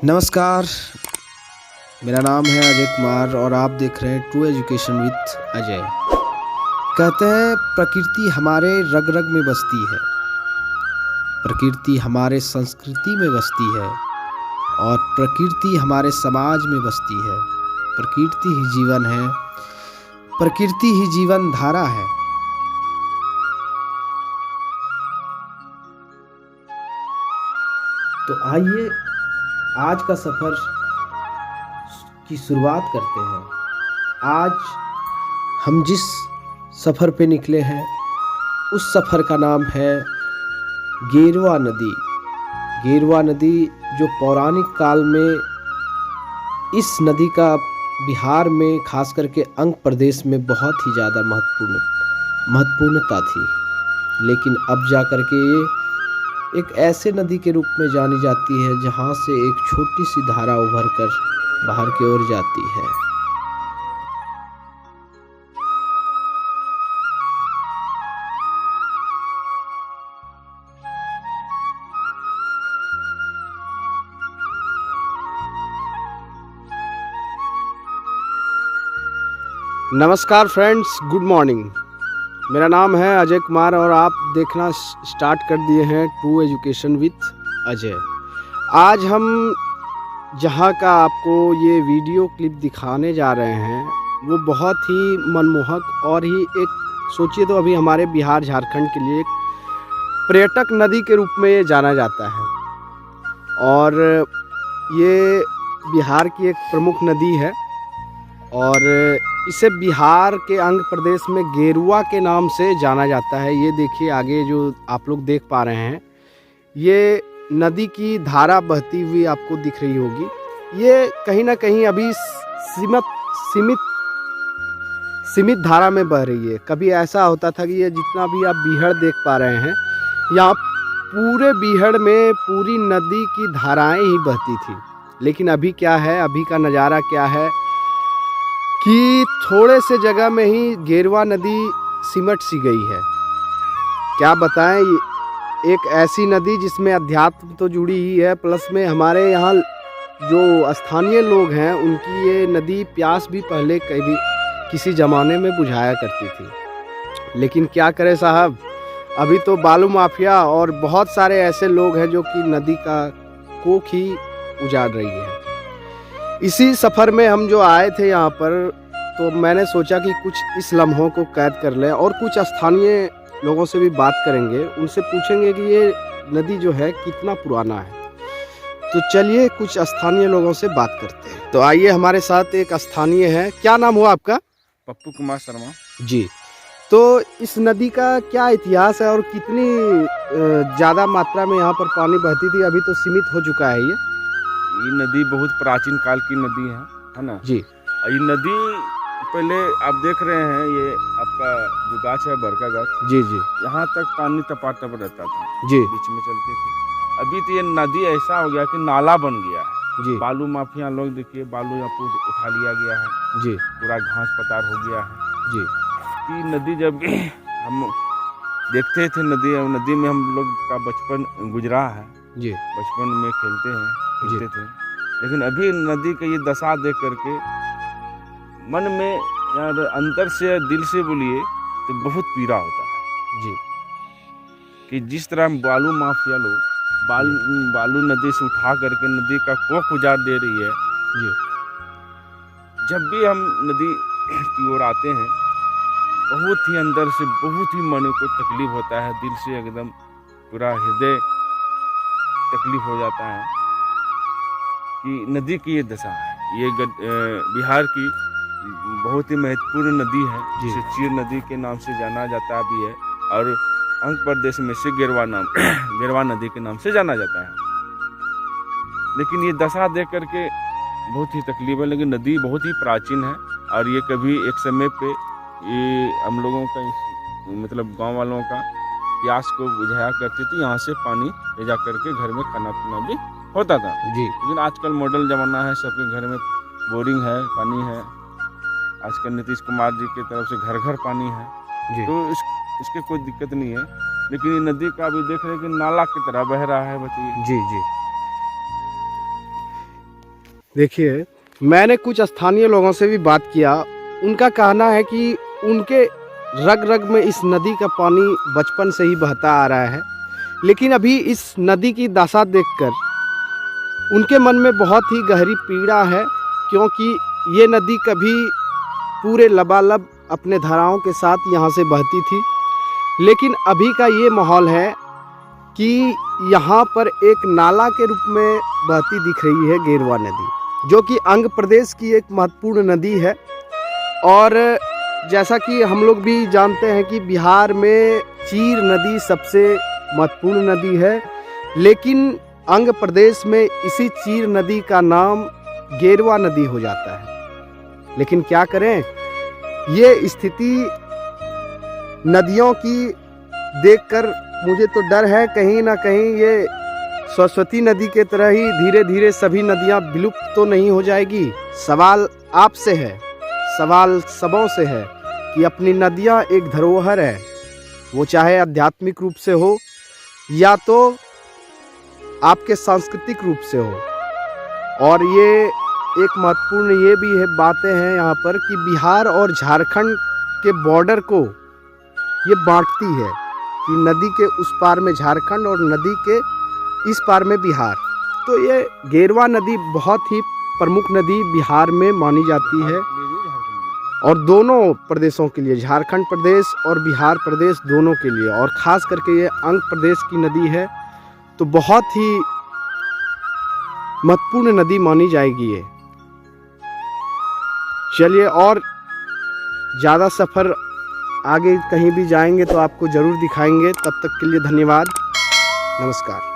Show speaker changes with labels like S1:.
S1: नमस्कार, मेरा नाम है अजय कुमार और आप देख रहे हैं ट्रू एजुकेशन विथ अजय। कहते हैं प्रकृति हमारे रग रग में बसती है, प्रकृति हमारे संस्कृति में बसती है और प्रकृति हमारे समाज में बसती है। प्रकृति ही जीवन है, प्रकृति ही जीवन धारा है। तो आइए आज का सफ़र की शुरुआत करते हैं। आज हम जिस सफ़र पे निकले हैं उस सफ़र का नाम है गेरवा नदी। गेरवा नदी जो पौराणिक काल में इस नदी का बिहार में खास करके अंग प्रदेश में बहुत ही ज़्यादा महत्वपूर्णता थी, लेकिन अब जा कर के ये एक ऐसे नदी के रूप में जानी जाती है जहाँ से एक छोटी सी धारा उभर कर बाहर की ओर जाती है। नमस्कार फ्रेंड्स, गुड मॉर्निंग। मेरा नाम है अजय कुमार और आप देखना स्टार्ट कर दिए हैं ट्रू एजुकेशन विथ अजय। आज हम जहां का आपको ये वीडियो क्लिप दिखाने जा रहे हैं वो बहुत ही मनमोहक और ही एक सोचिए तो अभी हमारे बिहार झारखंड के लिए एक पर्यटक नदी के रूप में ये जाना जाता है और ये बिहार की एक प्रमुख नदी है और इसे बिहार के अंग प्रदेश में गेरुआ के नाम से जाना जाता है। ये देखिए आगे जो आप लोग देख पा रहे हैं, ये नदी की धारा बहती हुई आपको दिख रही होगी। ये कहीं ना कहीं अभी सीमित धारा में बह रही है। कभी ऐसा होता था कि ये जितना भी आप बीहड़ देख पा रहे हैं, यहाँ पूरे बीहड़ में पूरी नदी की धाराएं ही बहती थी। लेकिन अभी क्या है, अभी का नज़ारा क्या है कि थोड़े से जगह में ही गेरवा नदी सिमट सी गई है। क्या बताएं, एक ऐसी नदी जिसमें अध्यात्म तो जुड़ी ही है, प्लस में हमारे यहाँ जो स्थानीय लोग हैं उनकी ये नदी प्यास भी पहले कभी किसी ज़माने में बुझाया करती थी। लेकिन क्या करें साहब, अभी तो बालू माफिया और बहुत सारे ऐसे लोग हैं जो कि नदी का कोख ही उजाड़ रही है। इसी सफ़र में हम जो आए थे यहाँ पर, तो मैंने सोचा कि कुछ इस लम्हों को कैद कर लें और कुछ स्थानीय लोगों से भी बात करेंगे, उनसे पूछेंगे कि ये नदी जो है कितना पुराना है। तो चलिए कुछ स्थानीय लोगों से बात करते हैं। तो आइए, हमारे साथ एक स्थानीय है। क्या नाम हुआ आपका?
S2: पप्पू कुमार शर्मा
S1: जी। तो इस नदी का क्या इतिहास है और कितनी ज़्यादा मात्रा में यहाँ पर पानी बहती थी? अभी तो सीमित हो चुका है
S2: ये नदी बहुत प्राचीन काल की नदी है ना
S1: जी।
S2: ये नदी पहले आप देख रहे हैं, ये आपका जो गाछ है बरका गाछ,
S1: जी जी,
S2: यहाँ तक पानी टपाटप रहता था
S1: जी,
S2: बीच में चलती थी। अभी तो ये नदी ऐसा हो गया कि नाला बन गया है
S1: जी,
S2: बालू माफिया लोग, देखिए बालू यहाँ पर उठा लिया गया है
S1: जी,
S2: पूरा घास पतार हो गया है
S1: जी।
S2: कि नदी जब हम देखते थे नदी में हम लोग का बचपन गुजरा है
S1: जी,
S2: बचपन में खेलते थे। लेकिन अभी नदी का ये दशा देख करके मन में यार अंतर से दिल से बोलिए तो बहुत पीड़ा होता है
S1: जी,
S2: कि जिस तरह बालू माफिया लोग बालू नदी से उठा करके नदी का कोख उजाड़ दे रही है।
S1: जी।
S2: जब भी हम नदी की ओर आते हैं बहुत ही अंदर से बहुत ही मन को तकलीफ होता है, दिल से एकदम पूरा हृदय तकलीफ हो जाता है कि नदी की ये दशा है। ये बिहार की बहुत ही महत्वपूर्ण नदी है जिसे चीर नदी के नाम से जाना जाता भी है और अंग प्रदेश में से गेरवा नदी के नाम से जाना जाता है। लेकिन ये दशा देख करके बहुत ही तकलीफ है। लेकिन नदी बहुत ही प्राचीन है और ये कभी एक समय पे ये हम लोगों का मतलब गांव वालों का प्यास को बुझाया करती थी। यहाँ से पानी ले जा करके घर में खाना पीना भी होता था
S1: जी।
S2: लेकिन आजकल मॉडल ज़माना है, सबके घर में बोरिंग है, पानी है। आजकल नीतीश कुमार जी की तरफ से घर घर पानी है
S1: जी।
S2: तो इसके कोई दिक्कत नहीं है। लेकिन ये नदी का अभी देख रहे हैं कि नाला की तरह बह रहा है। बताइए।
S1: जी जी। देखिए, मैंने कुछ स्थानीय लोगों से भी बात किया। उनका कहना है कि उनके रग रग में इस नदी का पानी बचपन से ही बहता आ रहा है, लेकिन अभी इस नदी की दशा देखकर उनके मन में बहुत ही गहरी पीड़ा है, क्योंकि ये नदी कभी पूरे लबालब अपने धाराओं के साथ यहाँ से बहती थी, लेकिन अभी का ये माहौल है कि यहाँ पर एक नाला के रूप में बहती दिख रही है गेरवा नदी, जो कि अंग प्रदेश की एक महत्वपूर्ण नदी है। और जैसा कि हम लोग भी जानते हैं कि बिहार में चीर नदी सबसे महत्वपूर्ण नदी है, लेकिन अंग प्रदेश में इसी चीर नदी का नाम गेरवा नदी हो जाता है। लेकिन क्या करें, ये स्थिति नदियों की देखकर मुझे तो डर है कहीं ना कहीं ये सरस्वती नदी के तरह ही धीरे धीरे सभी नदियां विलुप्त तो नहीं हो जाएगी। सवाल आपसे है, सवाल सबों से है कि अपनी नदियां एक धरोहर है, वो चाहे आध्यात्मिक रूप से हो या तो आपके सांस्कृतिक रूप से हो। और ये एक महत्वपूर्ण ये भी है बातें हैं यहाँ पर कि बिहार और झारखंड के बॉर्डर को ये बांटती है कि नदी के उस पार में झारखंड और नदी के इस पार में बिहार। तो ये गेरवा नदी बहुत ही प्रमुख नदी बिहार में मानी जाती है, और दोनों प्रदेशों के लिए, झारखंड प्रदेश और बिहार प्रदेश दोनों के लिए, और ख़ास करके ये अंग प्रदेश की नदी है, तो बहुत ही महत्वपूर्ण नदी मानी जाएगी ये। चलिए, और ज़्यादा सफ़र आगे कहीं भी जाएंगे तो आपको ज़रूर दिखाएंगे। तब तक के लिए धन्यवाद, नमस्कार।